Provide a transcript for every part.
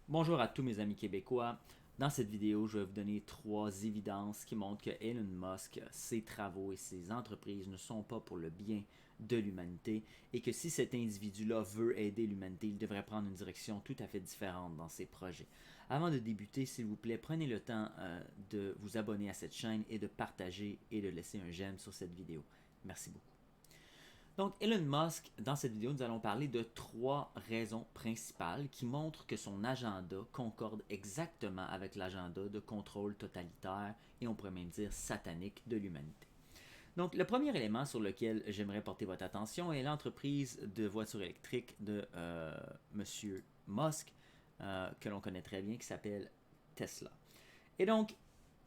Bonjour à tous mes amis québécois. Dans cette vidéo, je vais vous donner trois évidences qui montrent que Elon Musk, ses travaux et ses entreprises ne sont pas pour le bien de l'humanité et que si cet individu-là veut aider l'humanité, il devrait prendre une direction tout à fait différente dans ses projets. Avant de débuter, s'il vous plaît, prenez le temps de vous abonner à cette chaîne et de partager et de laisser un j'aime sur cette vidéo. Merci beaucoup. Donc, Elon Musk, dans cette vidéo, nous allons parler de trois raisons principales qui montrent que son agenda concorde exactement avec l'agenda de contrôle totalitaire et on pourrait même dire satanique de l'humanité. Donc, le premier élément sur lequel j'aimerais porter votre attention est l'entreprise de voitures électriques de Monsieur Musk, que l'on connaît très bien, qui s'appelle Tesla. Et donc,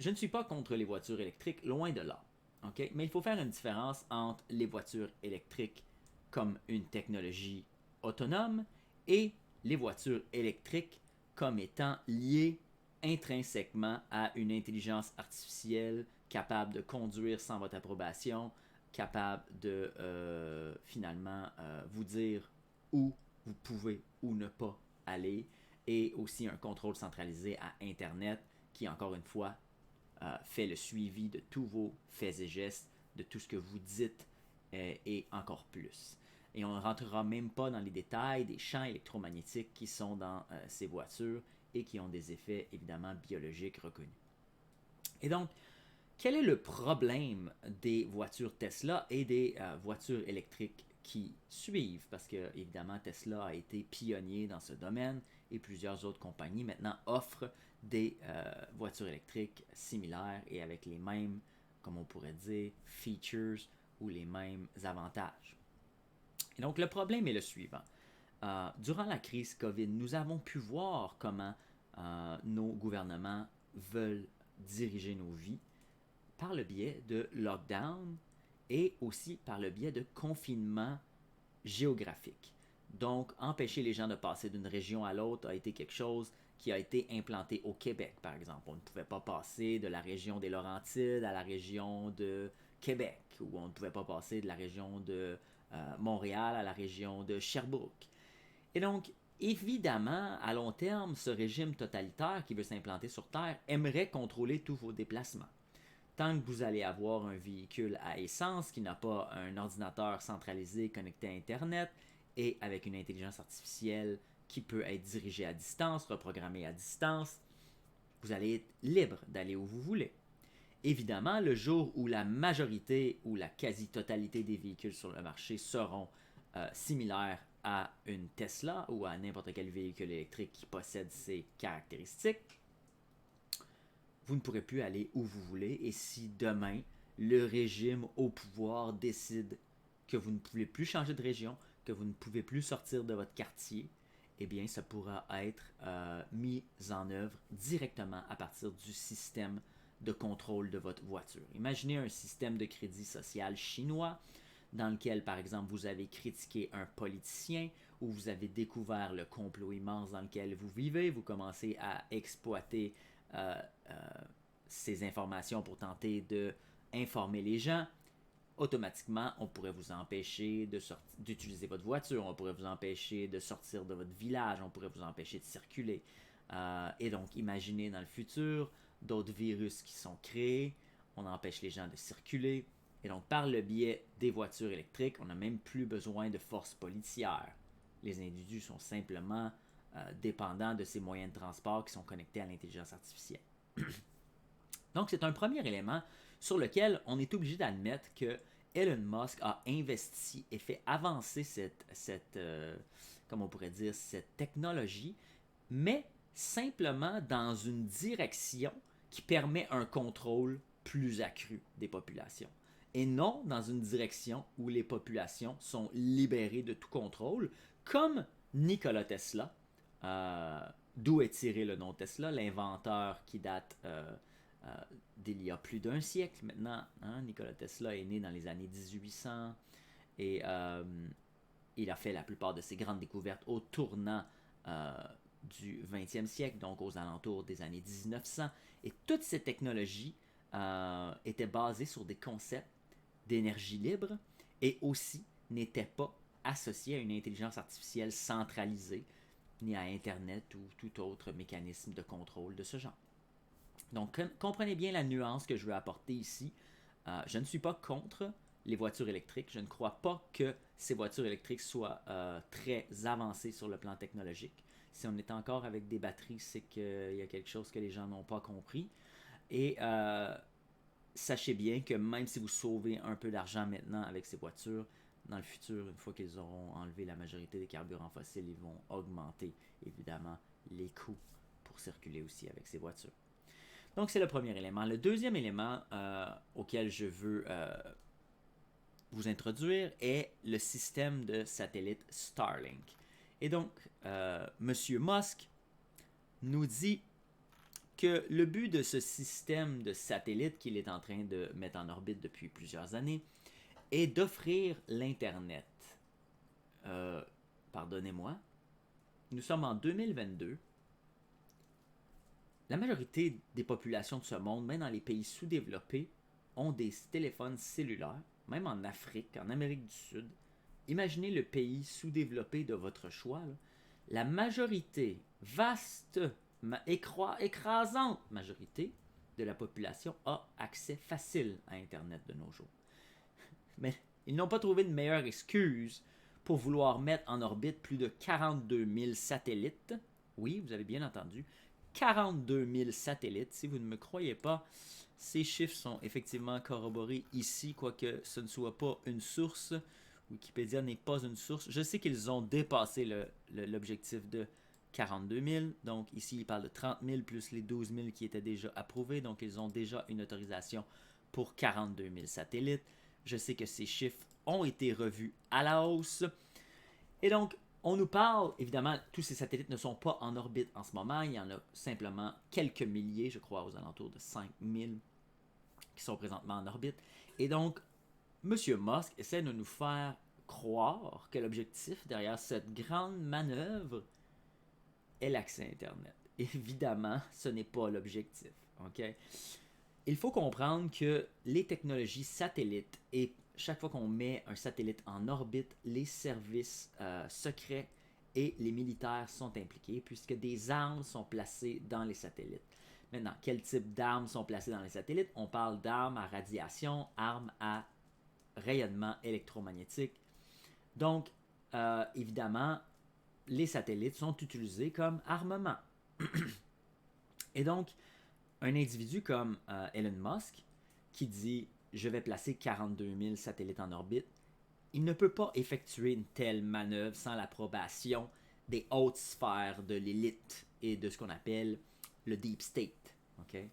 je ne suis pas contre les voitures électriques, loin de là. Okay? Mais il faut faire une différence entre les voitures électriques comme une technologie autonome et les voitures électriques comme étant liées intrinsèquement à une intelligence artificielle capable de conduire sans votre approbation, capable de finalement vous dire où vous pouvez ou ne pas aller, et aussi un contrôle centralisé à Internet qui, encore une fois, fait le suivi de tous vos faits et gestes, de tout ce que vous dites et encore plus. Et on ne rentrera même pas dans les détails des champs électromagnétiques qui sont dans ces voitures et qui ont des effets évidemment biologiques reconnus. Et donc, quel est le problème des voitures Tesla et des voitures électriques qui suivent? Parce que, évidemment, Tesla a été pionnier dans ce domaine et plusieurs autres compagnies maintenant offrent des voitures électriques similaires et avec les mêmes, comme on pourrait dire, features ou les mêmes avantages. Et donc, le problème est le suivant. Durant la crise COVID, nous avons pu voir comment nos gouvernements veulent diriger nos vies par le biais de lockdown et aussi par le biais de confinement géographique. Donc, empêcher les gens de passer d'une région à l'autre a été quelque chose qui a été implanté au Québec, par exemple. On ne pouvait pas passer de la région des Laurentides à la région de Québec, ou on ne pouvait pas passer de la région de Montréal à la région de Sherbrooke. Et donc, évidemment, à long terme, ce régime totalitaire qui veut s'implanter sur Terre aimerait contrôler tous vos déplacements. Tant que vous allez avoir un véhicule à essence qui n'a pas un ordinateur centralisé connecté à Internet et avec une intelligence artificielle qui peut être dirigée à distance, reprogrammée à distance, vous allez être libre d'aller où vous voulez. Évidemment, le jour où la majorité ou la quasi-totalité des véhicules sur le marché seront similaires à une Tesla ou à n'importe quel véhicule électrique qui possède ces caractéristiques, vous ne pourrez plus aller où vous voulez. Et si demain, le régime au pouvoir décide que vous ne pouvez plus changer de région, que vous ne pouvez plus sortir de votre quartier, eh bien, ça pourra être mis en œuvre directement à partir du système de contrôle de votre voiture. Imaginez un système de crédit social chinois dans lequel, par exemple, vous avez critiqué un politicien ou vous avez découvert le complot immense dans lequel vous vivez, vous commencez à exploiter euh, euh, ces informations pour tenter de informer les gens, automatiquement, on pourrait vous empêcher d'utiliser votre voiture, on pourrait vous empêcher de sortir de votre village, on pourrait vous empêcher de circuler. Et donc, imaginez dans le futur d'autres virus qui sont créés, on empêche les gens de circuler. Et donc, par le biais des voitures électriques, on n'a même plus besoin de forces policières. Les individus sont simplement dépendants de ces moyens de transport qui sont connectés à l'intelligence artificielle. Donc, c'est un premier élément sur lequel on est obligé d'admettre que Elon Musk a investi et fait avancer comme on pourrait dire, cette technologie, mais simplement dans une direction qui permet un contrôle plus accru des populations. Et non dans une direction où les populations sont libérées de tout contrôle, comme Nikola Tesla, d'où est tiré le nom Tesla, l'inventeur qui date d'il y a plus d'un siècle maintenant. Hein? Nikola Tesla est né dans les années 1800 et il a fait la plupart de ses grandes découvertes au tournant du 20e siècle, donc aux alentours des années 1900. Et toute cette technologie était basée sur des concepts d'énergie libre et aussi n'était pas associée à une intelligence artificielle centralisée ni à Internet ou tout autre mécanisme de contrôle de ce genre. Donc, comprenez bien la nuance que je veux apporter ici. Je ne suis pas contre les voitures électriques. Je ne crois pas que ces voitures électriques soient très avancées sur le plan technologique. Si on est encore avec des batteries, c'est qu'il y a quelque chose que les gens n'ont pas compris. Et sachez bien que même si vous sauvez un peu d'argent maintenant avec ces voitures, dans le futur, une fois qu'ils auront enlevé la majorité des carburants fossiles, ils vont augmenter évidemment les coûts pour circuler aussi avec ces voitures. Donc c'est le premier élément. Le deuxième élément auquel je veux vous introduire est le système de satellite Starlink. Et donc, Monsieur Musk nous dit que le but de ce système de satellite qu'il est en train de mettre en orbite depuis plusieurs années est d'offrir l'Internet. Pardonnez-moi, nous sommes en 2022. La majorité des populations de ce monde, même dans les pays sous-développés, ont des téléphones cellulaires, même en Afrique, en Amérique du Sud. Imaginez le pays sous-développé de votre choix. Là. La majorité, vaste, écrasante majorité de la population a accès facile à Internet de nos jours. Mais ils n'ont pas trouvé de meilleure excuse pour vouloir mettre en orbite plus de 42 000 satellites. Oui, vous avez bien entendu, 42 000 satellites. Si vous ne me croyez pas, ces chiffres sont effectivement corroborés ici, quoique ce ne soit pas une source. Wikipédia n'est pas une source. Je sais qu'ils ont dépassé l'objectif de 42 000. Donc ici, ils parlent de 30 000 plus les 12 000 qui étaient déjà approuvés. Donc ils ont déjà une autorisation pour 42 000 satellites. Je sais que ces chiffres ont été revus à la hausse. Et donc, on nous parle, évidemment, tous ces satellites ne sont pas en orbite en ce moment. Il y en a simplement quelques milliers, je crois, aux alentours de 5 000 qui sont présentement en orbite. Et donc, M. Musk essaie de nous faire croire que l'objectif derrière cette grande manœuvre est l'accès à Internet. Évidemment, ce n'est pas l'objectif. Okay? Il faut comprendre que les technologies satellites et chaque fois qu'on met un satellite en orbite, les services secrets et les militaires sont impliqués puisque des armes sont placées dans les satellites. Maintenant, quel type d'armes sont placées dans les satellites? On parle d'armes à radiation, armes à rayonnement électromagnétique. Donc, évidemment, les satellites sont utilisés comme armement. Et donc, un individu comme Elon Musk, qui dit « je vais placer 42 000 satellites en orbite », il ne peut pas effectuer une telle manœuvre sans l'approbation des hautes sphères de l'élite et de ce qu'on appelle le Deep State. Okay?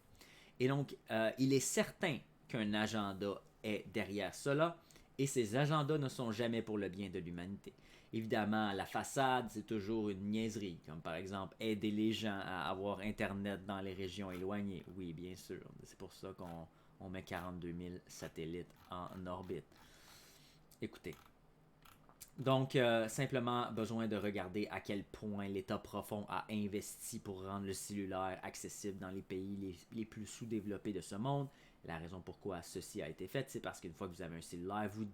Et donc, il est certain qu'un agenda est derrière cela, et ces agendas ne sont jamais pour le bien de l'humanité. Évidemment, la façade, c'est toujours une niaiserie, comme par exemple aider les gens à avoir Internet dans les régions éloignées. Oui, bien sûr. C'est pour ça qu'on met 42 000 satellites en orbite. Écoutez. Donc, simplement besoin de regarder à quel point l'État profond a investi pour rendre le cellulaire accessible dans les pays les plus sous-développés de ce monde. La raison pourquoi ceci a été fait, c'est parce qu'une fois que vous avez un cellulaire, vous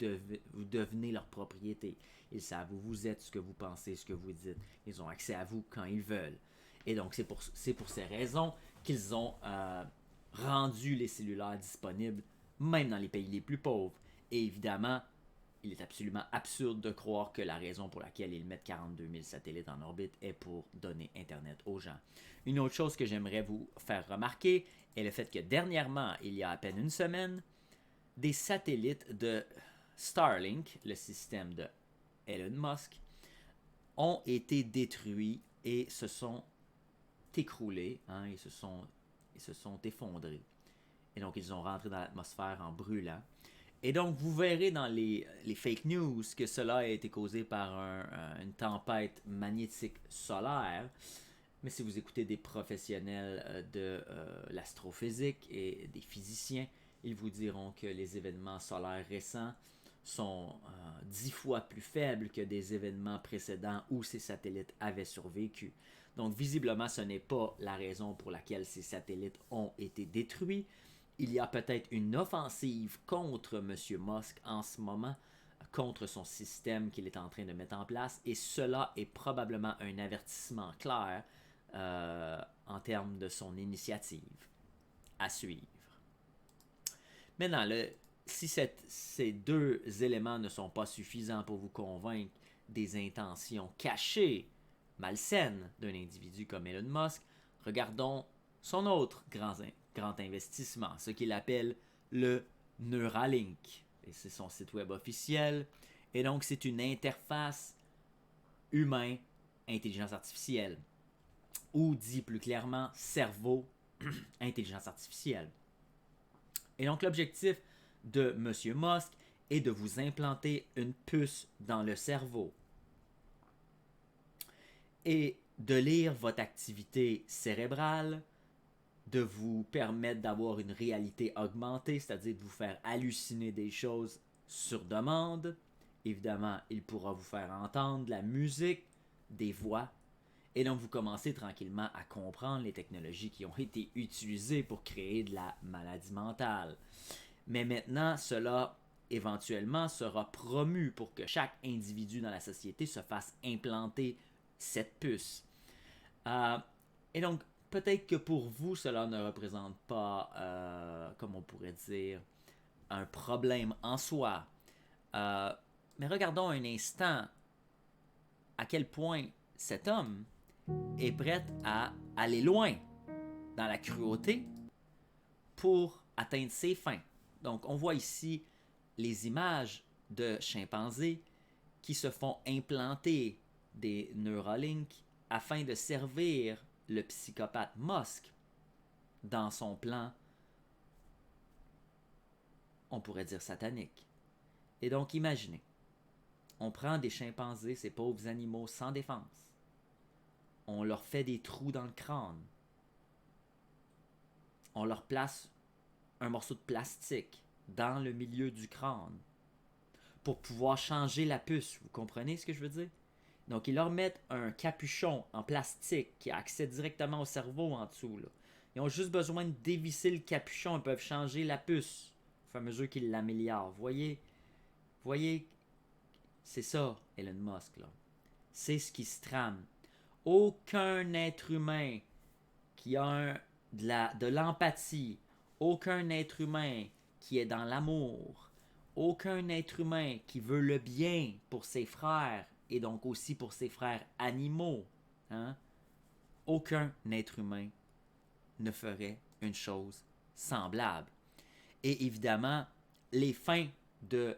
devenez leur propriété. Ils savent où vous êtes, ce que vous pensez, ce que vous dites. Ils ont accès à vous quand ils veulent. Et donc, c'est pour ces raisons qu'ils ont rendu les cellulaires disponibles, même dans les pays les plus pauvres. Et évidemment, il est absolument absurde de croire que la raison pour laquelle ils mettent 42 000 satellites en orbite est pour donner Internet aux gens. Une autre chose que j'aimerais vous faire remarquer est le fait que dernièrement, il y a à peine une semaine, des satellites de Starlink, le système de Elon Musk, ont été détruits et se sont écroulés, ils se sont effondrés. Et donc, ils ont rentré dans l'atmosphère en brûlant. Et donc, vous verrez dans les fake news que cela a été causé par une tempête magnétique solaire. Mais si vous écoutez des professionnels de l'astrophysique et des physiciens, ils vous diront que les événements solaires récents sont 10 fois plus faibles que des événements précédents où ces satellites avaient survécu. Donc, visiblement, ce n'est pas la raison pour laquelle ces satellites ont été détruits. Il y a peut-être une offensive contre M. Musk en ce moment, contre son système qu'il est en train de mettre en place, et cela est probablement un avertissement clair en termes de son initiative à suivre. Maintenant, si ces deux éléments ne sont pas suffisants pour vous convaincre des intentions cachées, malsaines d'un individu comme Elon Musk, regardons son autre grand investissement, ce qu'il appelle le Neuralink. Et c'est son site web officiel. Et donc, c'est une interface humain-intelligence artificielle. Ou dit plus clairement, cerveau-intelligence artificielle. Et donc, l'objectif de M. Musk est de vous implanter une puce dans le cerveau et de lire votre activité cérébrale, de vous permettre d'avoir une réalité augmentée, c'est-à-dire de vous faire halluciner des choses sur demande. Évidemment, il pourra vous faire entendre de la musique, des voix, et donc vous commencez tranquillement à comprendre les technologies qui ont été utilisées pour créer de la maladie mentale. Mais maintenant, cela éventuellement sera promu pour que chaque individu dans la société se fasse implanter cette puce. Et donc, peut-être que pour vous, cela ne représente pas, comme on pourrait dire, un problème en soi. Mais regardons un instant à quel point cet homme est prêt à aller loin dans la cruauté pour atteindre ses fins. Donc, on voit ici les images de chimpanzés qui se font implanter des Neuralink afin de servir le psychopathe Musk dans son plan, on pourrait dire satanique. Et donc, imaginez, on prend des chimpanzés, ces pauvres animaux sans défense, on leur fait des trous dans le crâne, on leur place un morceau de plastique dans le milieu du crâne pour pouvoir changer la puce. Vous comprenez ce que je veux dire? Donc, ils leur mettent un capuchon en plastique qui a accès directement au cerveau en dessous. Là. Ils ont juste besoin de dévisser le capuchon. Ils peuvent changer la puce au fur et à mesure qu'ils l'améliorent. Voyez, c'est ça, Elon Musk. Là. C'est ce qui se trame. Aucun être humain qui a de l'empathie, aucun être humain qui est dans l'amour, aucun être humain qui veut le bien pour ses frères et donc aussi pour ses frères animaux, hein? Aucun être humain ne ferait une chose semblable. Et évidemment, les fins de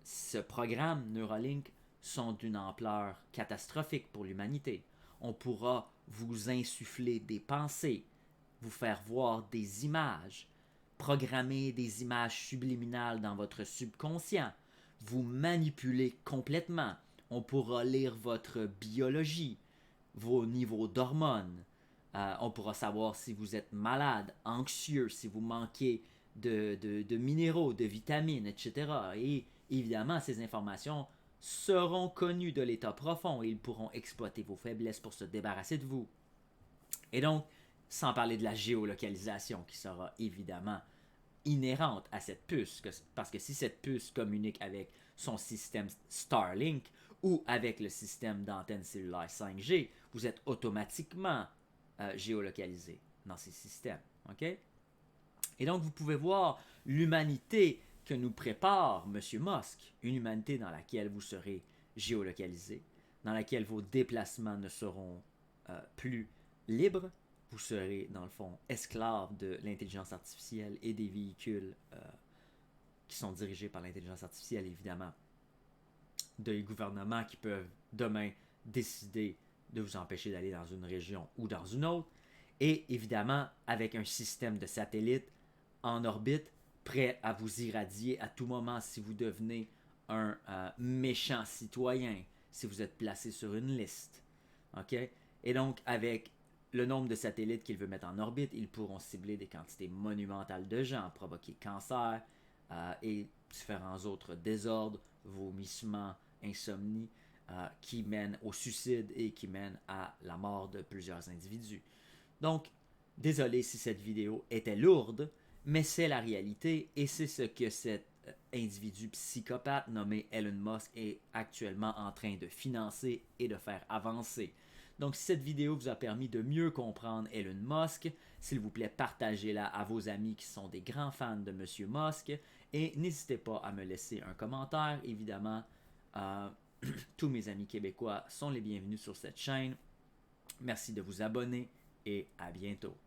ce programme Neuralink sont d'une ampleur catastrophique pour l'humanité. On pourra vous insuffler des pensées, vous faire voir des images, programmer des images subliminales dans votre subconscient, vous manipuler complètement. On pourra lire votre biologie, vos niveaux d'hormones. On pourra savoir si vous êtes malade, anxieux, si vous manquez de minéraux, de vitamines, etc. Et évidemment, ces informations seront connues de l'état profond et ils pourront exploiter vos faiblesses pour se débarrasser de vous. Et donc, sans parler de la géolocalisation qui sera évidemment inhérente à cette puce, parce que si cette puce communique avec son système Starlink ou avec le système d'antenne cellulaire 5G, vous êtes automatiquement géolocalisé dans ces systèmes. Okay? Et donc, vous pouvez voir l'humanité que nous prépare M. Musk, une humanité dans laquelle vous serez géolocalisé, dans laquelle vos déplacements ne seront plus libres, vous serez, dans le fond, esclave de l'intelligence artificielle et des véhicules qui sont dirigés par l'intelligence artificielle, évidemment. Des gouvernements qui peuvent demain décider de vous empêcher d'aller dans une région ou dans une autre. Et évidemment, avec un système de satellites en orbite, prêt à vous irradier à tout moment si vous devenez un méchant citoyen, si vous êtes placé sur une liste. Okay? Et donc, avec le nombre de satellites qu'il veut mettre en orbite, ils pourront cibler des quantités monumentales de gens, provoquer cancer et différents autres désordres, vomissements, insomnie, qui mènent au suicide et qui mènent à la mort de plusieurs individus. Donc, désolé si cette vidéo était lourde, mais c'est la réalité et c'est ce que cette individu psychopathe nommé Elon Musk est actuellement en train de financer et de faire avancer. Donc si cette vidéo vous a permis de mieux comprendre Elon Musk, s'il vous plaît, partagez-la à vos amis qui sont des grands fans de Monsieur Musk et n'hésitez pas à me laisser un commentaire. Évidemment, tous mes amis québécois sont les bienvenus sur cette chaîne. Merci de vous abonner et à bientôt.